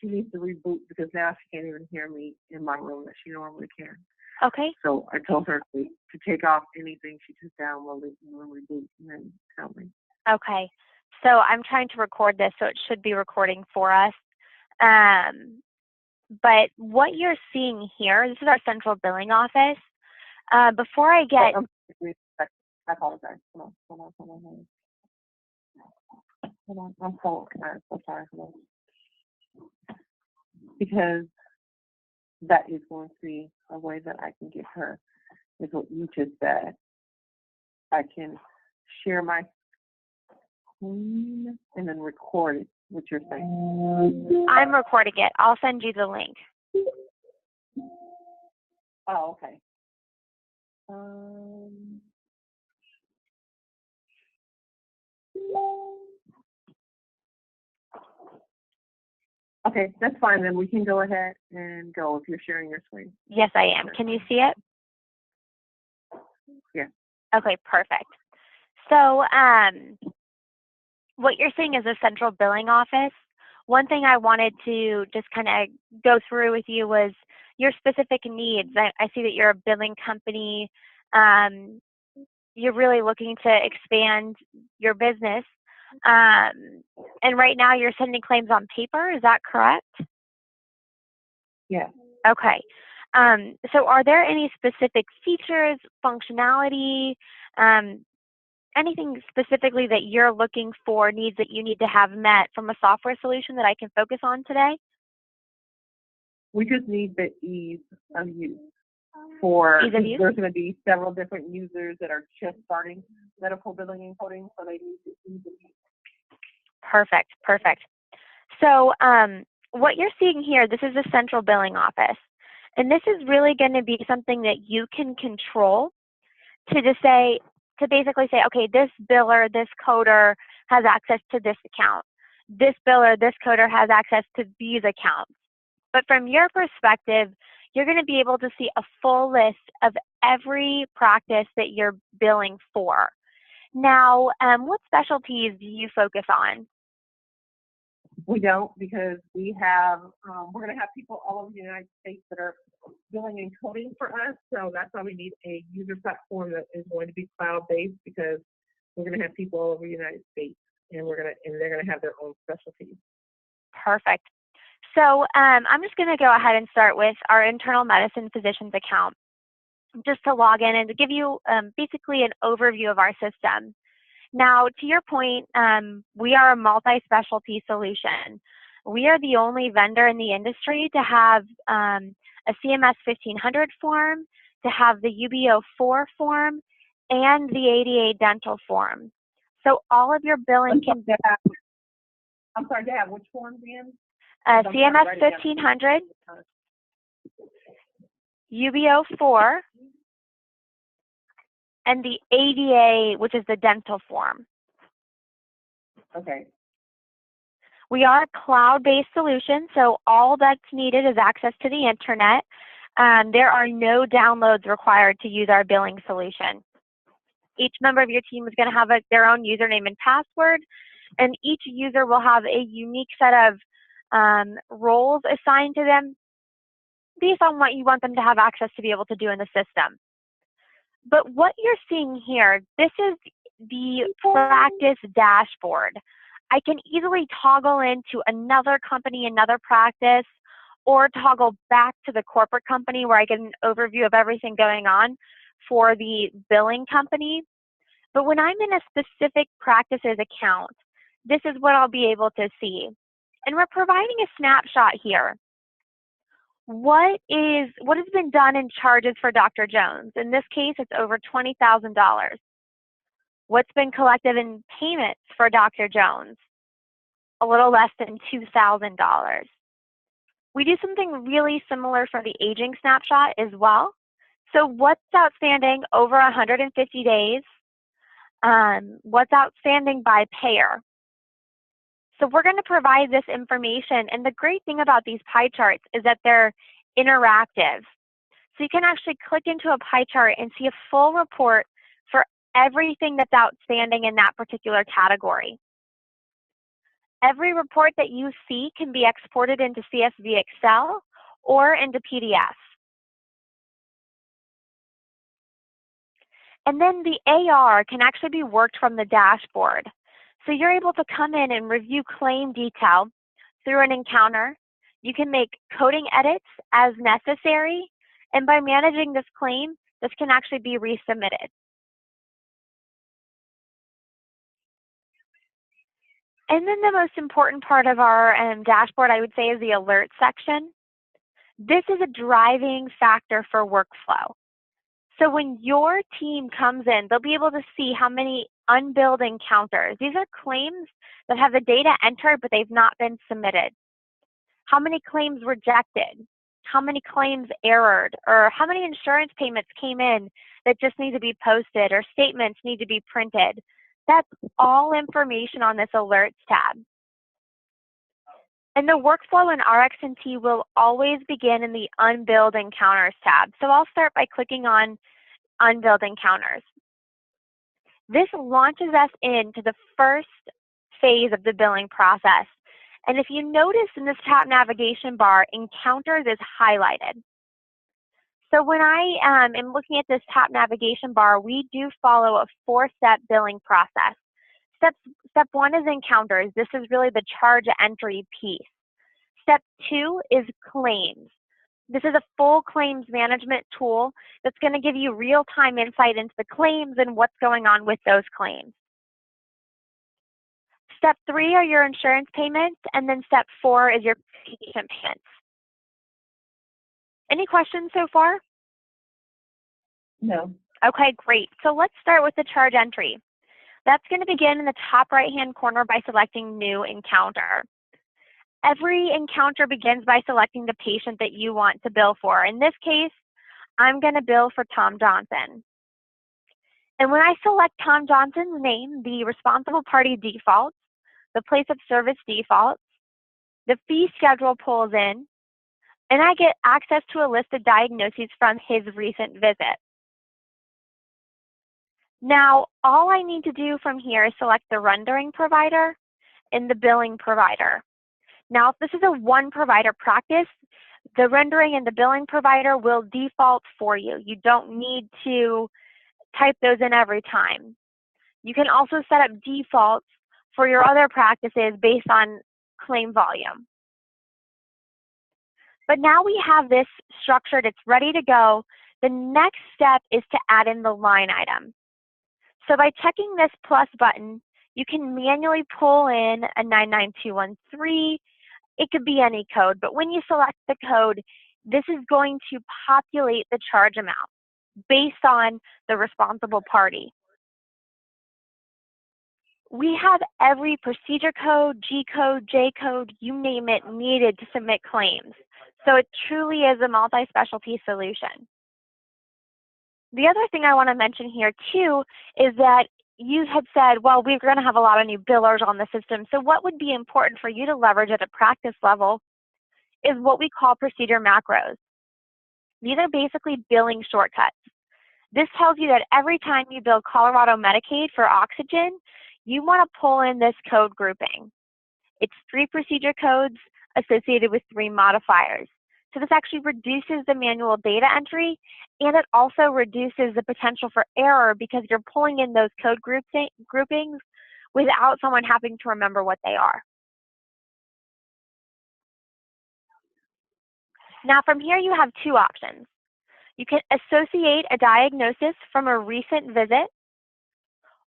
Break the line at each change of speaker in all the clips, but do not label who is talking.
she needs to reboot because now she can't even hear me in my room that she normally can.
Okay.
So I told her to take off anything she just downloaded and then reboot and then tell me.
Okay. So I'm trying to record this, so it should be recording for us. But what you're seeing here, this is our central billing office. Before I get...
I apologize. Hold on. I'm so sorry. Hold on. Because that is going to be a way that I can get her, is what you just said. I can share my screen and then record it, what you're saying.
I'm recording it. I'll send you the link.
Oh, okay. Okay, that's fine. Then we can go ahead and go if you're sharing your screen.
Yes, I am. Can you see it?
Yeah.
Okay, perfect. So what you're seeing is a central billing office. One thing I wanted to just kind of go through with you was your specific needs. I see that you're a billing company. You're really looking to expand your business. And right now you're sending claims on paper, is that correct?
Yeah.
Okay. So are there any specific features, functionality, anything specifically that you're looking for, needs that you need to have met from a software solution that I can focus on today?
We just need the ease of use. There's going to be several different users that are just starting medical billing and coding, so they need to ease of use.
Perfect. So what you're seeing here, this is the central billing office. And this is really going to be something that you can control to basically say, okay, this biller, this coder has access to this account. This biller, this coder has access to these accounts. But from your perspective, you're going to be able to see a full list of every practice that you're billing for. Now, what specialties do you focus on?
We don't, because we have, we're going to have people all over the United States that are billing and coding for us. So that's why we need a user platform that is going to be cloud-based, because we're going to have people all over the United States, and they're going to have their own specialties.
Perfect. So I'm just going to go ahead and start with our internal medicine physicians account, just to log in and to give you basically an overview of our system. Now, to your point, we are a multi-specialty solution. We are the only vendor in the industry to have a CMS 1500 form, to have the UBO4 form, and the ADA dental form. So all of your billing can...
I'm sorry, Dad, which form again?
CMS 1500, UBO4, and the ADA, which is the dental form.
Okay.
We are a cloud-based solution, so all that's needed is access to the internet. There are no downloads required to use our billing solution. Each member of your team is going to have their own username and password, and each user will have a unique set of roles assigned to them based on what you want them to have access to be able to do in the system. But what you're seeing here, this is the practice dashboard. I can easily toggle into another company, another practice, or toggle back to the corporate company where I get an overview of everything going on for the billing company. But when I'm in a specific practice's account, this is what I'll be able to see. And we're providing a snapshot here. What has been done in charges for Dr. Jones? In this case, it's over $20,000. What's been collected in payments for Dr. Jones? A little less than $2,000. We do something really similar for the aging snapshot as well. So what's outstanding over 150 days? What's outstanding by payer? So we're going to provide this information, and the great thing about these pie charts is that they're interactive. So you can actually click into a pie chart and see a full report for everything that's outstanding in that particular category. Every report that you see can be exported into CSV Excel or into PDF. And then the AR can actually be worked from the dashboard. So you're able to come in and review claim detail through an encounter. You can make coding edits as necessary, and by managing this claim, this can actually be resubmitted. And then the most important part of our dashboard, I would say, is the alert section. This is a driving factor for workflow. So when your team comes in, they'll be able to see how many unbilled encounters. These are claims that have the data entered, but they've not been submitted. How many claims rejected? How many claims errored? Or how many insurance payments came in that just need to be posted, or statements need to be printed? That's all information on this alerts tab. And the workflow in RxNT will always begin in the unbilled encounters tab. So I'll start by clicking on unbilled encounters. This launches us into the first phase of the billing process. And if you notice in this top navigation bar, encounters is highlighted. So when I am looking at this top navigation bar, we do follow a 4-step billing process. Step 1 is encounters. This is really the charge entry piece. Step 2 is claims. This is a full claims management tool that's going to give you real-time insight into the claims and what's going on with those claims. Step 3 are your insurance payments, and then step 4 is your patient payments. Any questions so far?
No.
Okay, great. So let's start with the charge entry. That's going to begin in the top right-hand corner by selecting New Encounter. Every encounter begins by selecting the patient that you want to bill for. In this case, I'm going to bill for Tom Johnson. And when I select Tom Johnson's name, the responsible party defaults, the place of service defaults, the fee schedule pulls in, and I get access to a list of diagnoses from his recent visit. Now, all I need to do from here is select the rendering provider and the billing provider. Now, if this is a one provider practice, the rendering and the billing provider will default for you. You don't need to type those in every time. You can also set up defaults for your other practices based on claim volume. But now we have this structured, it's ready to go. The next step is to add in the line item. So by checking this plus button, you can manually pull in a 99213. It could be any code, but when you select the code, this is going to populate the charge amount based on the responsible party. We have every procedure code, G code, J code, you name it, needed to submit claims. So it truly is a multi-specialty solution. The other thing I want to mention here too is that you had said, well, we're going to have a lot of new billers on the system. So what would be important for you to leverage at a practice level is what we call procedure macros. These are basically billing shortcuts. This tells you that every time you bill Colorado Medicaid for oxygen, you want to pull in this code grouping. It's 3 procedure codes associated with 3 modifiers. So this actually reduces the manual data entry, and it also reduces the potential for error because you're pulling in those code groupings without someone having to remember what they are. Now from here you have 2 options. You can associate a diagnosis from a recent visit,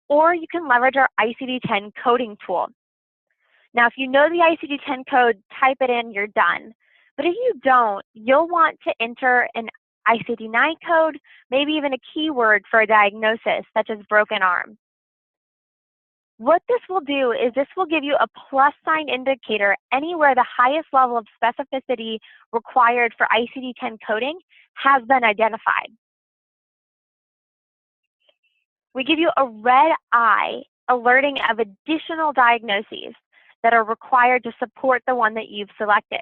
or you can leverage our ICD-10 coding tool. Now if you know the ICD-10 code, type it in, you're done. But if you don't, you'll want to enter an ICD-9 code, maybe even a keyword for a diagnosis, such as broken arm. What this will do is this will give you a plus sign indicator anywhere the highest level of specificity required for ICD-10 coding has been identified. We give you a red eye alerting of additional diagnoses that are required to support the one that you've selected.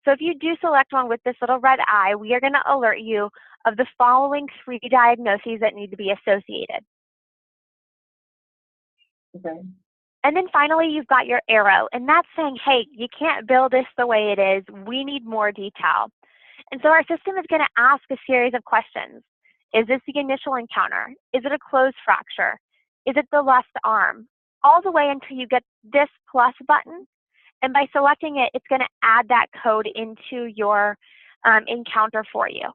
So if you do select one with this little red eye, we are going to alert you of the following 3 diagnoses that need to be associated.
Okay.
And then finally, you've got your arrow, and that's saying, hey, you can't bill this the way it is. We need more detail. And so our system is going to ask a series of questions. Is this the initial encounter? Is it a closed fracture? Is it the left arm? All the way until you get this plus button. And by selecting it, it's going to add that code into your encounter for you.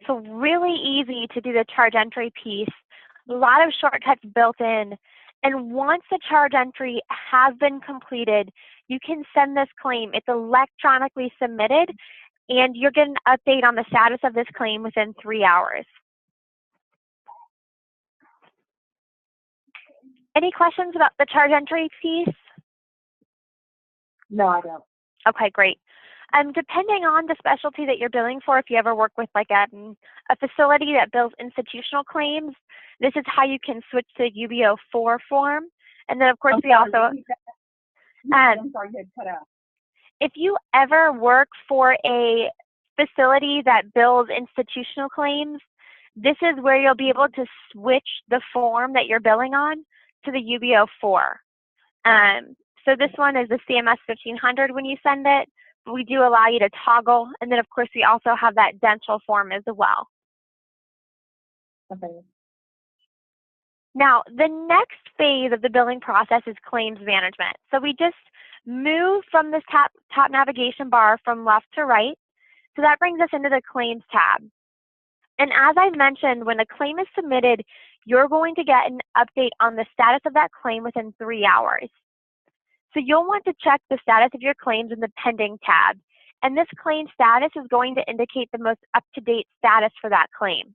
So really easy to do the charge entry piece. A lot of shortcuts built in. And once the charge entry has been completed, you can send this claim. It's electronically submitted, and you'll get an update on the status of this claim within 3 hours. Any questions about the charge entry piece?
No, I don't.
Okay, great. Depending on the specialty that you're billing for, if you ever work with like a facility that bills institutional claims, this is how you can switch to UBO4 form. And then of course we also,
I'm sorry, you had cut out.
if you ever work for a facility that bills institutional claims, this is where you'll be able to switch the form that you're billing on to the UBO4. So this one is the CMS 1500 when you send it. We do allow you to toggle, and then of course we also have that dental form as well.
Okay.
Now, the next phase of the billing process is claims management. So we just move from this top navigation bar from left to right. So that brings us into the claims tab. And as I mentioned, when a claim is submitted, you're going to get an update on the status of that claim within 3 hours. So you'll want to check the status of your claims in the pending tab. And this claim status is going to indicate the most up-to-date status for that claim.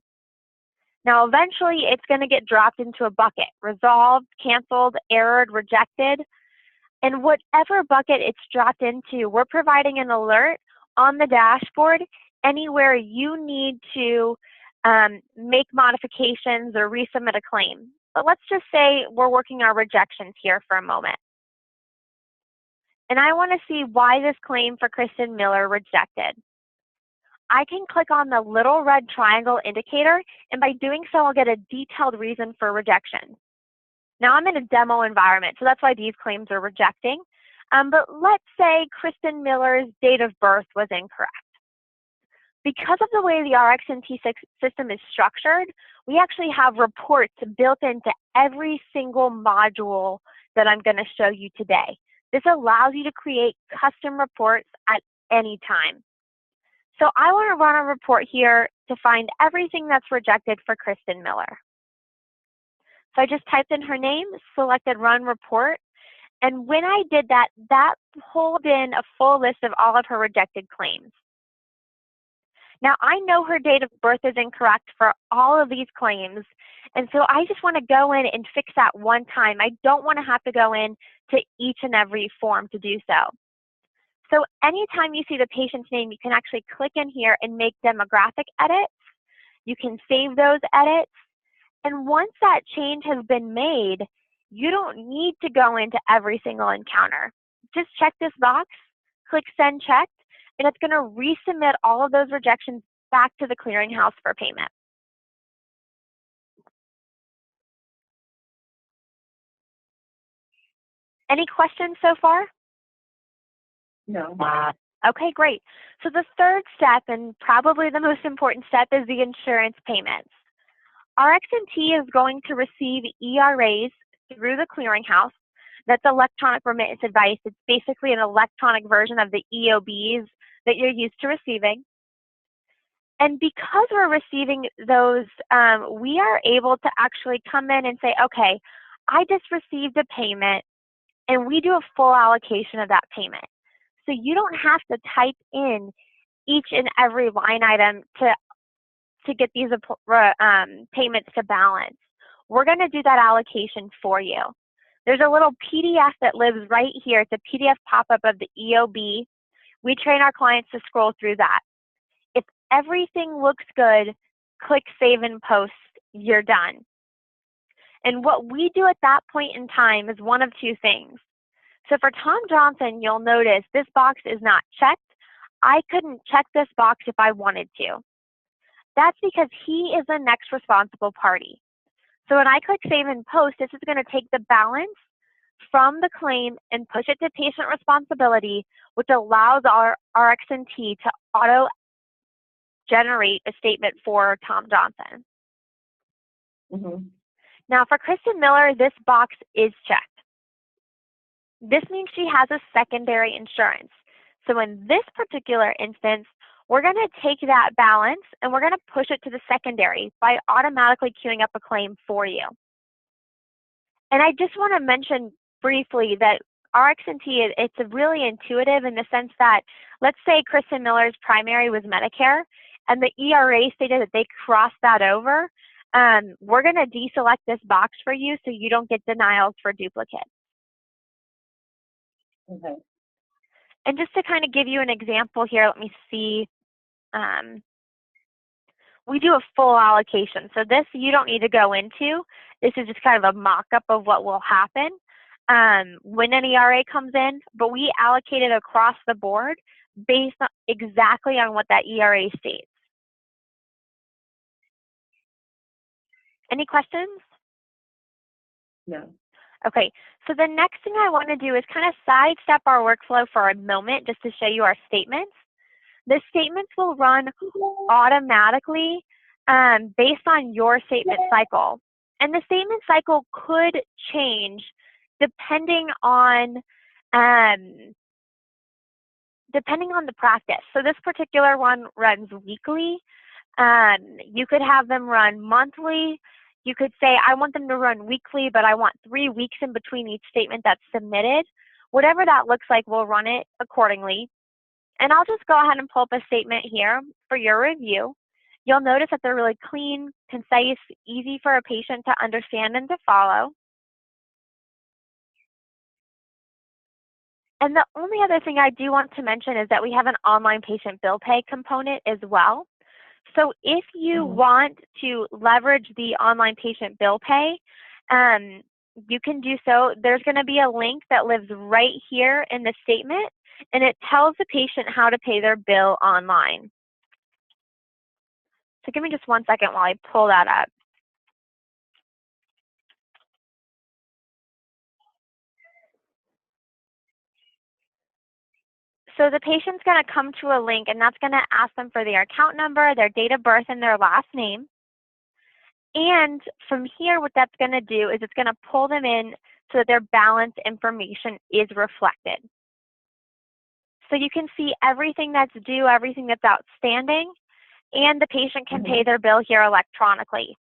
Now, eventually, it's going to get dropped into a bucket, resolved, canceled, errored, rejected. And whatever bucket it's dropped into, we're providing an alert on the dashboard anywhere you need to make modifications or resubmit a claim. But let's just say we're working our rejections here for a moment. And I want to see why this claim for Kristen Miller rejected. I can click on the little red triangle indicator, and by doing so, I'll get a detailed reason for rejection. Now, I'm in a demo environment, so that's why these claims are rejecting. But let's say Kristen Miller's date of birth was incorrect. Because of the way the RxNT system is structured, we actually have reports built into every single module that I'm going to show you today. This allows you to create custom reports at any time. So I want to run a report here to find everything that's rejected for Kristen Miller. So I just typed in her name, selected Run Report, and when I did that, that pulled in a full list of all of her rejected claims. Now, I know her date of birth is incorrect for all of these claims, and so I just want to go in and fix that one time. I don't want to have to go in to each and every form to do so. So anytime you see the patient's name, you can actually click in here and make demographic edits. You can save those edits, and once that change has been made, you don't need to go into every single encounter. Just check this box, click Send Checked, and it's going to resubmit all of those rejections back to the clearinghouse for payment. Any questions so far?
No.
Okay, great. So the third step, and probably the most important step, is the insurance payments. RxNT is going to receive ERAs through the clearinghouse. That's electronic remittance advice. It's basically an electronic version of the EOBs that you're used to receiving. And because we're receiving those, we are able to actually come in and say, okay, I just received a payment, and we do a full allocation of that payment. So you don't have to type in each and every line item to get these payments to balance. We're going to do that allocation for you. There's a little PDF that lives right here. It's a PDF pop-up of the EOB. We train our clients to scroll through that. If everything looks good, click Save and Post. You're done. And what we do at that point in time is one of two things. So for Tom Johnson, you'll notice this box is not checked. I couldn't check this box if I wanted to. That's because he is the next responsible party. So when I click Save and Post, this is going to take the balance from the claim and push it to patient responsibility, which allows our RxNT to auto-generate a statement for Tom Johnson.
Mm-hmm.
Now, for Kristen Miller, this box is checked. This means she has a secondary insurance. So in this particular instance, we're going to take that balance and we're going to push it to the secondary by automatically queuing up a claim for you. And I just want to mention briefly that RxNT, it's really intuitive in the sense that, let's say Kristen Miller's primary was Medicare, and the ERA stated that they crossed that over. We're going to deselect this box for you so you don't get denials for duplicates.
Okay.
And just to kind of give you an example here, let me see. We do a full allocation. So this you don't need to go into. This is just kind of a mock-up of what will happen when an ERA comes in, but we allocate it across the board based on exactly on what that ERA states. Any questions?
No.
Okay, so the next thing I want to do is kind of sidestep our workflow for a moment just to show you our statements. The statements will run automatically based on your statement cycle. And the statement cycle could change depending on the practice. So this particular one runs weekly. You could have them run monthly. You could say, I want them to run weekly, but I want 3 weeks in between each statement that's submitted. Whatever that looks like, we'll run it accordingly. And I'll just go ahead and pull up a statement here for your review. You'll notice that they're really clean, concise, easy for a patient to understand and to follow. And the only other thing I do want to mention is that we have an online patient bill pay component as well. So if you want to leverage the online patient bill pay, you can do so. There's going to be a link that lives right here in the statement, and it tells the patient how to pay their bill online. So give me just 1 second while I pull that up. So the patient's going to come to a link, and that's going to ask them for their account number, their date of birth, and their last name. And from here, what that's going to do is it's going to pull them in so that their balance information is reflected. So you can see everything that's due, everything that's outstanding, and the patient can pay their bill here electronically.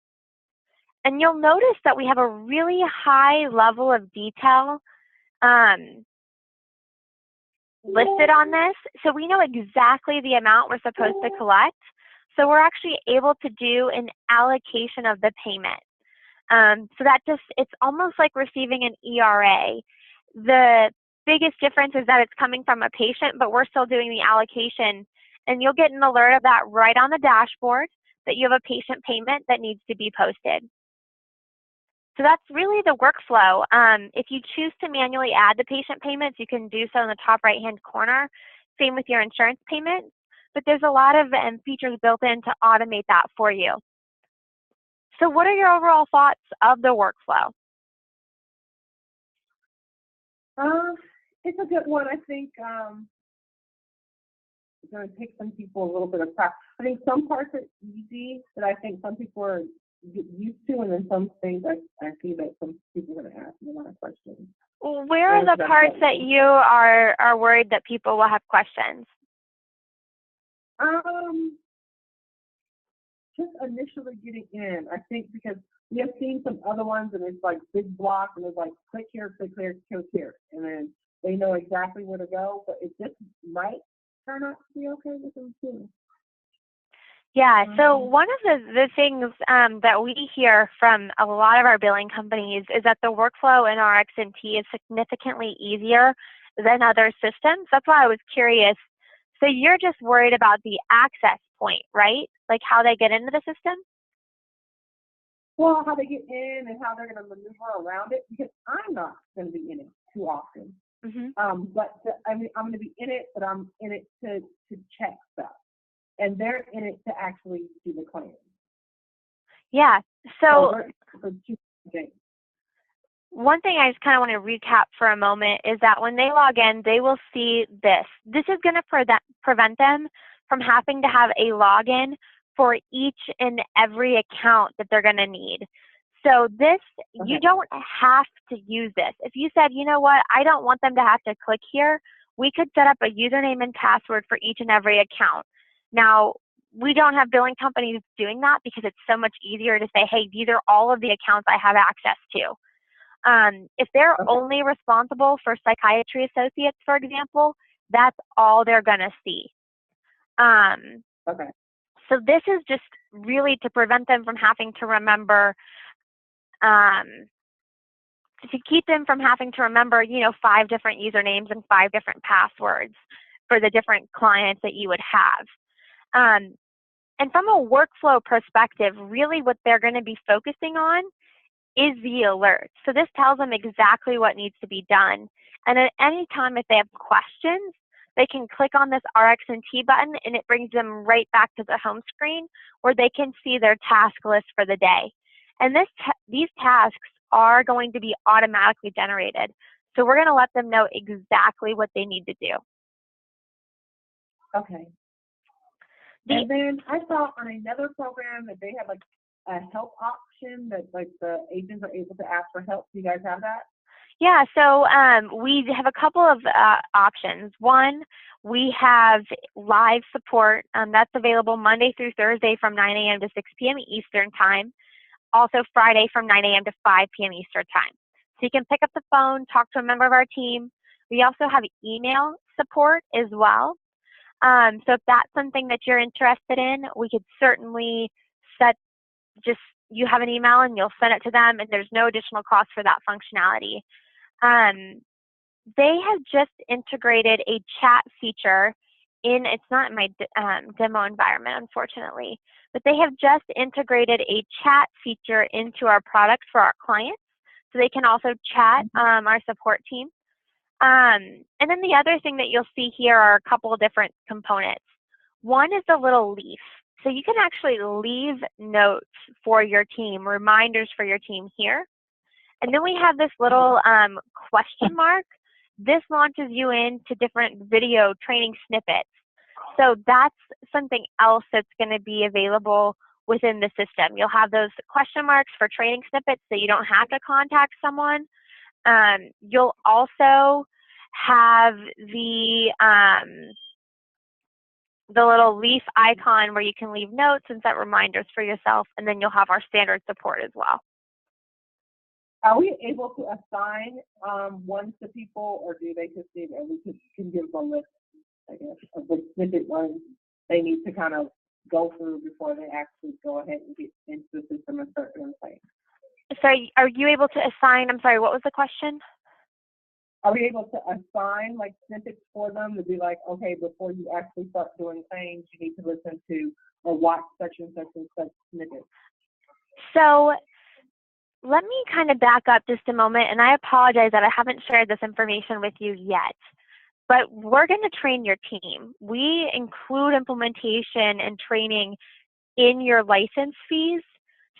And you'll notice that we have a really high level of detail listed on this. So we know exactly the amount we're supposed to collect. So we're actually able to do an allocation of the payment. So that it's almost like receiving an ERA. The biggest difference is that it's coming from a patient, but we're still doing the allocation. And you'll get an alert of that right on the dashboard that you have a patient payment that needs to be posted. So that's really the workflow. If you choose to manually add the patient payments, you can do so in the top right-hand corner. Same with your insurance payments. But there's a lot of features built in to automate that for you. So what are your overall thoughts of the workflow?
It's a good one. I think it's going to take some people a little bit of practice. I think some parts are easy that I think some people are get used to, and then some things I see that some people are going to ask me a lot of questions.
Where are the parts that you are worried that people will have questions?
Just initially getting in, I think, because we have seen some other ones and it's like big blocks and it's like click here, click here, and then they know exactly where to go, but it just might turn out to be okay with them too.
Yeah, so one of the things that we hear from a lot of our billing companies is that the workflow in RxNT is significantly easier than other systems. That's why I was curious. So you're just worried about the access point, right? Like how they get into the system?
Well, how they get in and how they're going to maneuver around it, because I'm not going to be in it too often. But I'm going to be in it, but I'm in it to check stuff. And they're in it to actually do the claim.
Yeah. So
for two days.
One thing I just kind of want to recap for a moment is that when they log in, they will see this. This is going to prevent them from having to have a login for each and every account that they're going to need. So this, you don't have to use this. If you said, you know what, I don't want them to have to click here, we could set up a username and password for each and every account. Now, we don't have billing companies doing that because it's so much easier to say, hey, these are all of the accounts I have access to. If they're only responsible for psychiatry associates, for example, that's all they're going to see. So this is just really to prevent them from having to remember, to keep them from having to remember, 5 different usernames and 5 different passwords for the different clients that you would have. And from a workflow perspective, really what they're going to be focusing on is the alert. So this tells them exactly what needs to be done. And at any time, if they have questions, they can click on this RxNT button and it brings them right back to the home screen where they can see their task list for the day. And these tasks are going to be automatically generated. So we're going to let them know exactly what they need to do.
Okay. And then I saw on another program that they have like a help option that like the agents are able to ask for help. Do you guys have that?
Yeah, so we have a couple of options. One, we have live support. That's available Monday through Thursday from 9 a.m. to 6 p.m. Eastern Time. Also Friday from 9 a.m. to 5 p.m. Eastern Time. So you can pick up the phone, talk to a member of our team. We also have email support as well. So if that's something that you're interested in, we could certainly set you have an email and you'll send it to them and there's no additional cost for that functionality. They have just integrated a chat feature it's not in my demo environment, unfortunately, but they have just integrated a chat feature into our products for our clients so they can also chat our support team. And then the other thing that you'll see here are a couple of different components. One is the little leaf. So you can actually leave notes for your team, reminders for your team here. And then we have this little question mark. This launches you into different video training snippets. So that's something else that's going to be available within the system. You'll have those question marks for training snippets so you don't have to contact someone. You'll also have the little leaf icon where you can leave notes and set reminders for yourself, and then you'll have our standard support as well.
Are we able to assign ones to people, or do they just need, and we can give them a list, I guess, of the snippet ones they need to kind of go through before they actually go ahead and get into the system and start doing things?
So are you able to assign, I'm sorry, what was the question?
Are we able to assign like snippets for them to be like, okay, before you actually start doing things, you need to listen to or watch such and such snippets?
So let me kind of back up just a moment, and I apologize that I haven't shared this information with you yet, but we're going to train your team. We include implementation and training in your license fees.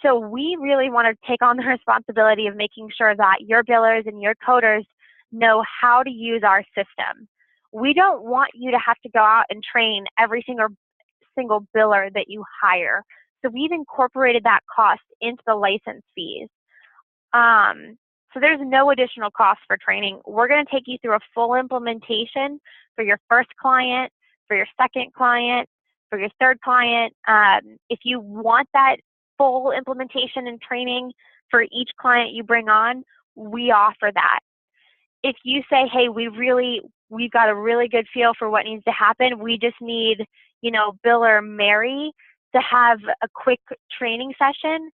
So we really want to take on the responsibility of making sure that your billers and your coders know how to use our system. We don't want you to have to go out and train every single biller that you hire. So we've incorporated that cost into the license fees. So there's no additional cost for training. We're going to take you through a full implementation for your first client, for your second client, for your third client. If you want that full implementation and training for each client you bring on, we offer that. If you say, hey, we've got a really good feel for what needs to happen, we just need, biller Mary to have a quick training session,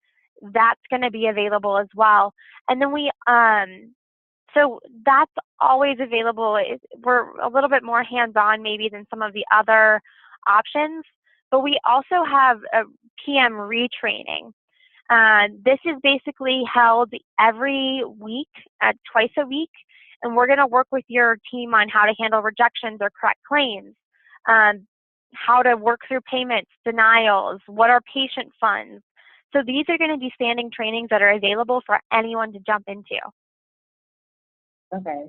that's going to be available as well. And then so that's always available. We're a little bit more hands-on maybe than some of the other options, but we also have a PM retraining. This is basically held every week, twice a week, and we're going to work with your team on how to handle rejections or correct claims, how to work through payments, denials, what are patient funds. So these are going to be standing trainings that are available for anyone to jump into.
Okay.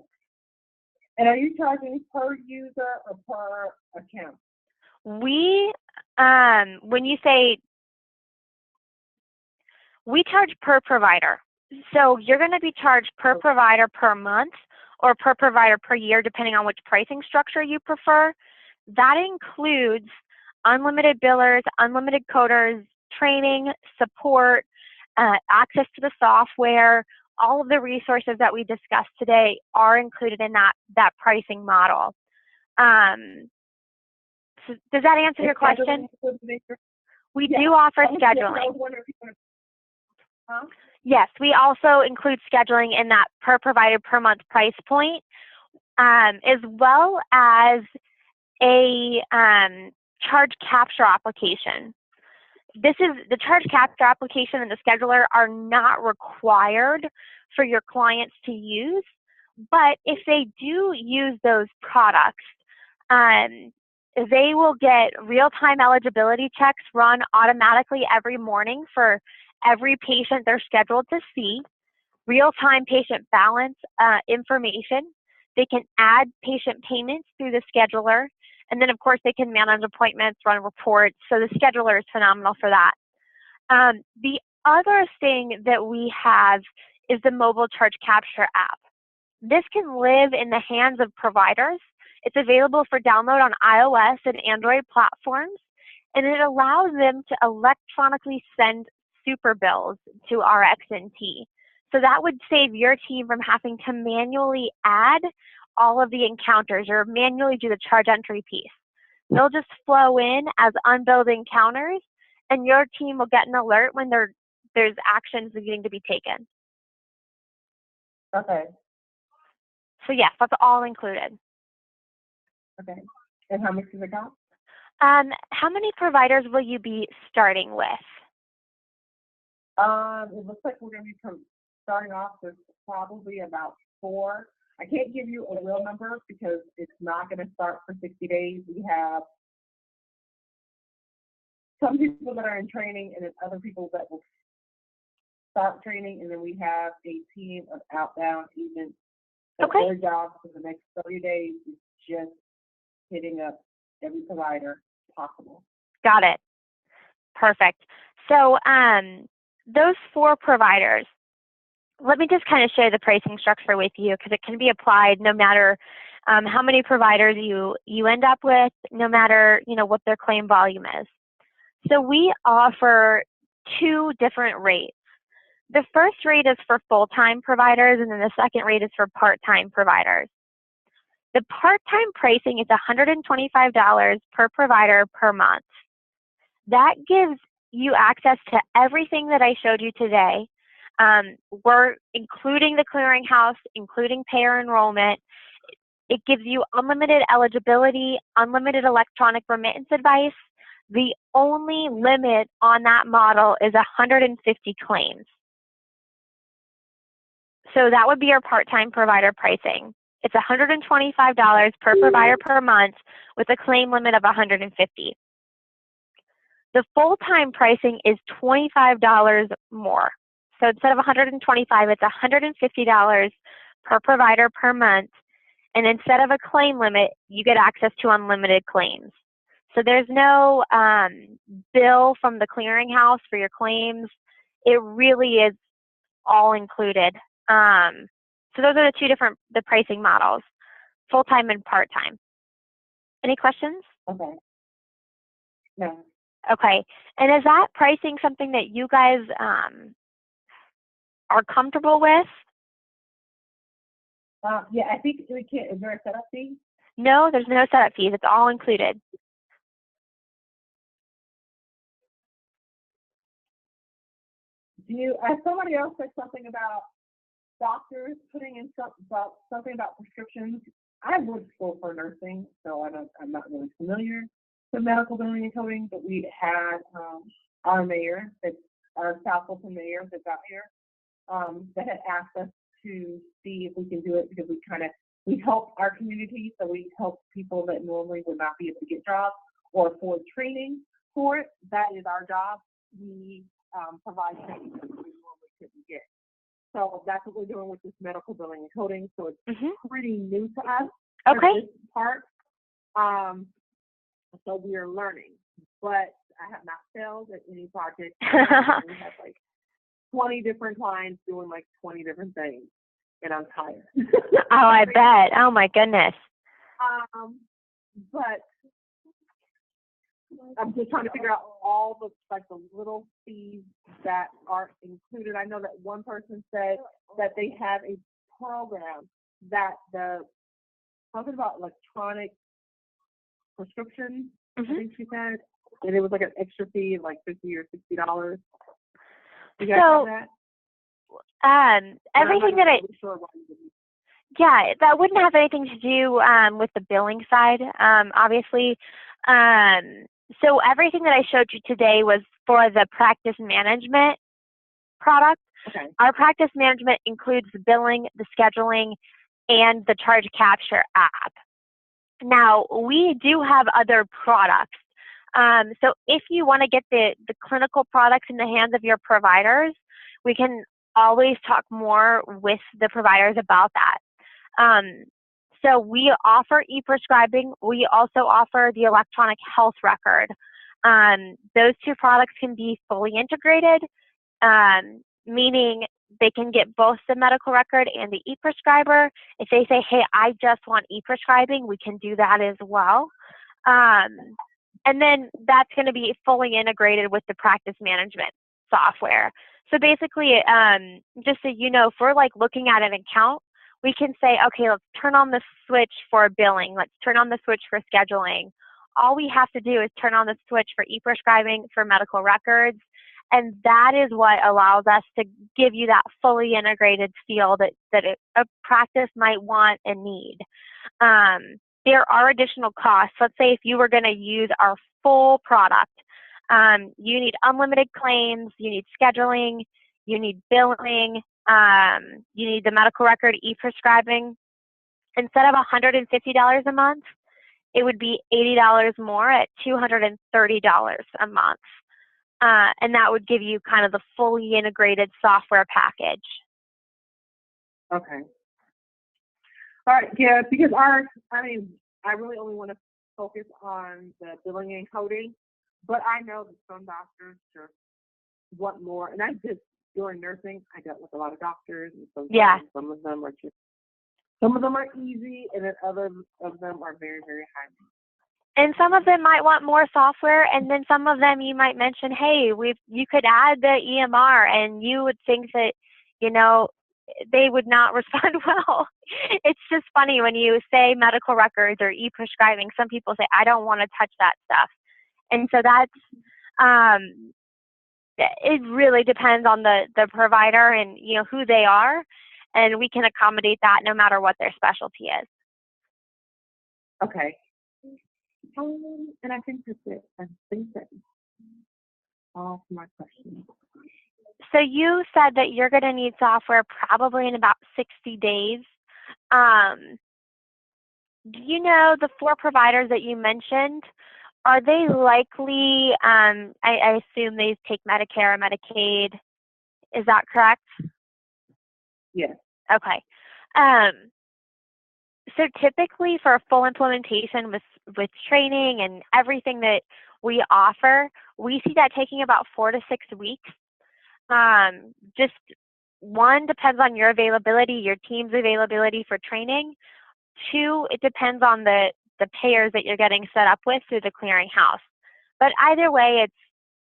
And are you charging per user or per account?
We, when you say, we charge per provider. So you're going to be charged per provider per month or per provider per year, depending on which pricing structure you prefer. That includes unlimited billers, unlimited coders, training, support, access to the software. All of the resources that we discussed today are included in that pricing model. So does that answer your question? We do offer scheduling.
Huh?
Yes, we also include scheduling in that per provider per month price point, as well as a charge capture application. The charge capture application and the scheduler are not required for your clients to use, but if they do use those products, they will get real-time eligibility checks run automatically every morning for every patient they're scheduled to see, real-time patient balance information. They can add patient payments through the scheduler, and then of course they can manage appointments, run reports, so the scheduler is phenomenal for that. The other thing that we have is the mobile charge capture app. This can live in the hands of providers. It's available for download on iOS and Android platforms, and it allows them to electronically send super bills to RxNT. So that would save your team from having to manually add all of the encounters or manually do the charge entry piece. They'll just flow in as unbilled encounters, and your team will get an alert when there's actions needing to be taken.
Okay.
So yes, that's all included.
Okay. And how much does it cost?
How many providers will you be starting with?
It looks like we're going to be starting off with probably about 4. I can't give you a real number because it's not going to start for 60 days. We have some people that are in training and then other people that will start training, and then we have a team of outbound agents.
Okay.
Their job for the next 30 days is just hitting up every provider possible.
Got it. Perfect. So those 4 providers, let me just kind of share the pricing structure with you because it can be applied no matter how many providers you end up with, no matter what their claim volume is. So we offer 2 different rates. The first rate is for full-time providers, and then the second rate is for part-time providers. The part-time pricing is $125 per provider per month. That gives you access to everything that I showed you today. We're including the clearinghouse, including payer enrollment. It gives you unlimited eligibility, unlimited electronic remittance advice. The only limit on that model is 150 claims. So that would be our part-time provider pricing. It's $125 per provider per month with a claim limit of 150. The full-time pricing is $25 more. So instead of $125, it's $150 per provider per month. And instead of a claim limit, you get access to unlimited claims. So there's no bill from the clearinghouse for your claims. It really is all included. So those are the pricing models, full-time and part-time. Any questions?
Okay. No.
Okay. And is that pricing something that you guys are comfortable with?
Yeah, I think we can. Is there a setup fee?
No, there's no setup fees. It's all included.
Somebody else said something about doctors putting in something about prescriptions. I went to school for nursing, so I'm not really familiar with medical billing and coding, but we had our mayor, our South Fulton mayor that's out here, that had asked us to see if we can do it because we help our community, so we help people that normally would not be able to get jobs or afford training for it. That is our job. We provide things that we normally couldn't get. So that's what we're doing with this medical billing and coding. So it's pretty new to us.
Okay.
This part. So we are learning, but I have not failed at any project. We have like 20 different clients doing like 20 different things, and I'm tired.
Oh, I bet. Oh my goodness.
But I'm just trying to figure out all the little fees that are included. I know that one person said that they have a program that something about electronic prescription, I think she said, and it was like an extra fee of like $50 or $60. You guys have that?
Everything that that wouldn't have anything to do with the billing side, obviously. So everything that I showed you today was for the practice management product.
Okay.
Our practice management includes the billing, the scheduling, and the charge capture app. Now, we do have other products. So if you want to get the clinical products in the hands of your providers, we can always talk more with the providers about that. So we offer e-prescribing. We also offer the electronic health record. Those two products can be fully integrated, meaning they can get both the medical record and the e-prescriber. If they say, hey, I just want e-prescribing, we can do that as well. And then that's going to be fully integrated with the practice management software. So basically, just so you know, if we're like looking at an account, we can say, okay, let's turn on the switch for billing. Let's turn on the switch for scheduling. All we have to do is turn on the switch for e-prescribing, for medical records. And that is what allows us to give you that fully integrated feel that a practice might want and need. There are additional costs. Let's say if you were going to use our full product, you need unlimited claims, you need scheduling, you need billing, you need the medical record e-prescribing. Instead of $150 a month, it would be $80 more at $230 a month. And that would give you kind of the fully integrated software package.
Okay. All right, yeah, because I really only want to focus on the billing and coding, but I know that some doctors just want more. And I just, during nursing, I dealt with a lot of doctors, and some of them are easy, and then other of them are very, very high.
And some of them might want more software, and then some of them you might mention, hey, you could add the EMR, and you would think that, they would not respond well. It's just funny when you say medical records or e-prescribing, some people say, I don't want to touch that stuff. And so that's, it really depends on the provider and, who they are, and we can accommodate that no matter what their specialty is.
Okay. And I think that's it. I think that's all for my questions.
So you said that you're going to need software probably in about 60 days. Do you know the 4 providers that you mentioned? Are they likely, I assume they take Medicare or Medicaid. Is that correct?
Yes.
Okay. So typically for a full implementation with training and everything that we offer, we see that taking about 4 to 6 weeks. Just one, depends on your availability, your team's availability for training. 2, it depends on the payers that you're getting set up with through the clearinghouse. But either way, it's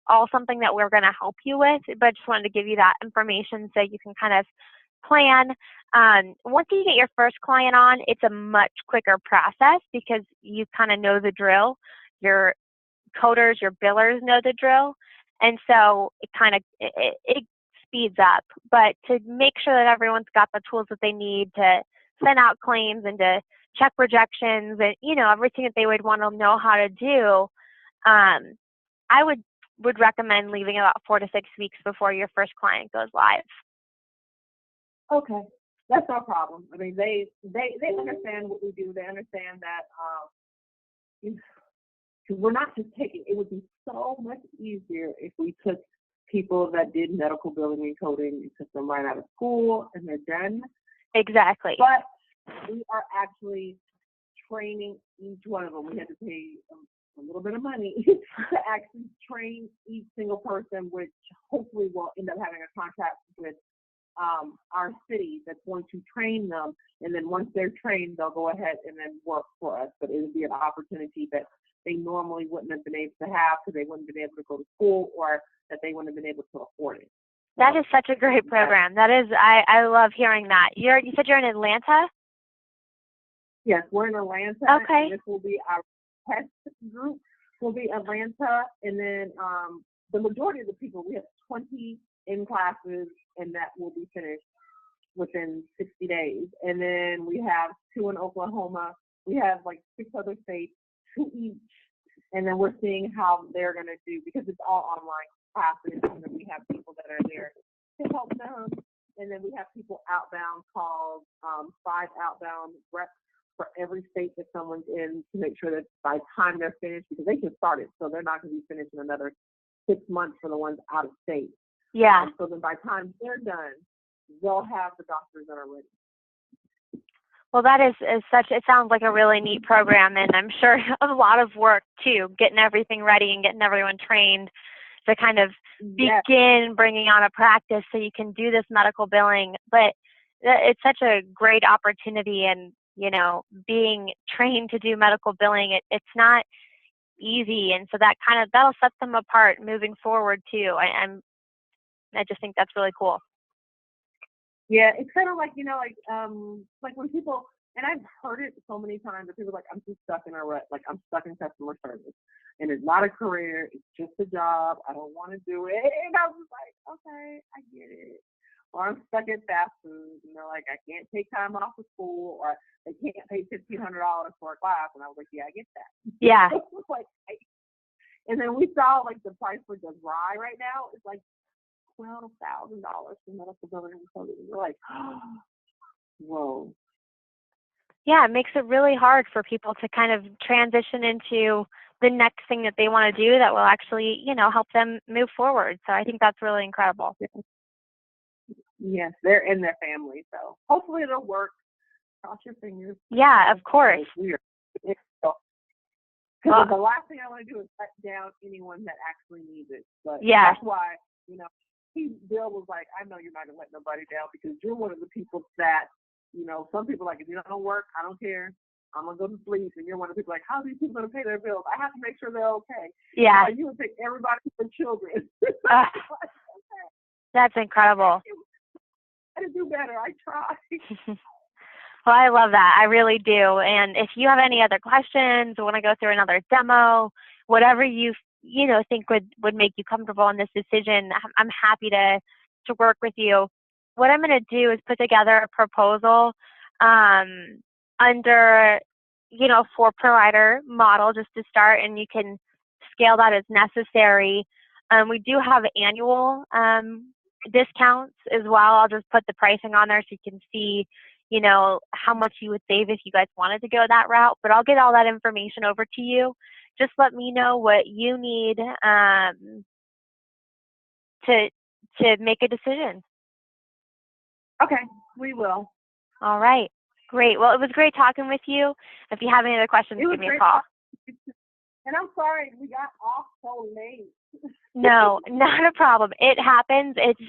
all something that we're going to help you with, but I just wanted to give you that information so you can kind of plan. Once you get your first client on, it's a much quicker process because you kind of know the drill. Your coders, your billers know the drill. And so it speeds up. But to make sure that everyone's got the tools that they need to send out claims and to check rejections and, everything that they would want to know how to do, I would recommend leaving about 4 to 6 weeks before your first client goes live.
Okay. That's no problem. I mean, they understand what we do. They understand that we're not just taking, it would be so much easier if we took people that did medical billing and coding. It took them right out of school and they're done.
Exactly.
But we are actually training each one of them. We had to pay a little bit of money to actually train each single person, which hopefully will end up having a contract with our city that's going to train them. And then once they're trained, they'll go ahead and then work for us. But it would be an opportunity that they normally wouldn't have been able to have because they wouldn't have been able to go to school or that they wouldn't have been able to afford it.
That is such a great program. That is, I love hearing that. You said you're in Atlanta?
Yes, we're in Atlanta.
Okay.
And this will be our test group. Will be Atlanta, and then the majority of the people, we have 20 in classes, and that will be finished within 60 days. And then we have 2 in Oklahoma. We have like 6 other states, 2 each, and then we're seeing how they're going to do because it's all online classes, and then we have people that are there to help them, and then we have people outbound calls, 5 outbound reps for every state that someone's in to make sure that by the time they're finished, because they can start it, so they're not going to be finished in another 6 months for the ones out of state.
Yeah.
So then by the time they're done, they'll have the doctors that are ready.
Well, that is it sounds like a really neat program, and I'm sure a lot of work too, getting everything ready and getting everyone trained to kind of begin bringing on a practice so you can do this medical billing. But it's such a great opportunity, and being trained to do medical billing, it's not easy, and so that'll set them apart moving forward too. I just think that's really cool.
Yeah, it's kind of like like when people, and I've heard it so many times that people are like, I'm just stuck in a rut, like I'm stuck in customer service, and it's not a career, it's just a job. I don't want to do it, and I was like, okay, I get it. Or I'm stuck at fast food, like I can't take time off of school, or they can't pay $1,500 for a class. And I was like, yeah, I get that.
Yeah.
And then we saw like the price for the dry right now is like $12,000 for medical billing and coding. We're like, oh, whoa.
Yeah, it makes it really hard for people to kind of transition into the next thing that they want to do that will actually, help them move forward. So I think that's really incredible.
Yes, they're in their family, so hopefully it'll work. Cross your fingers.
Yeah, of course.
Because the last thing I want to do is let down anyone that actually needs it. But
yeah,
that's why, Bill was like, I know you're not going to let nobody down because you're one of the people that, some people are like, if you don't work, I don't care. I'm going to go to sleep. And you're one of the people like, how are these people going to pay their bills? I have to make sure they're okay.
Yeah.
You would take everybody for children.
That's incredible.
I do better. I try.
Well, I love that. I really do. And if you have any other questions or want to go through another demo, whatever you think would make you comfortable in this decision, I'm happy to work with you. What I'm going to do is put together a proposal under, for provider model just to start, and you can scale that as necessary. We do have annual discounts as well. I'll just put the pricing on there so you can see, how much you would save if you guys wanted to go that route. But I'll get all that information over to you. Just let me know what you need to make a decision.
Okay, we will.
All right. Great. Well, it was great talking with you. If you have any other questions, give me a call.
And I'm sorry we got off so late.
No, not a problem. It happens. It's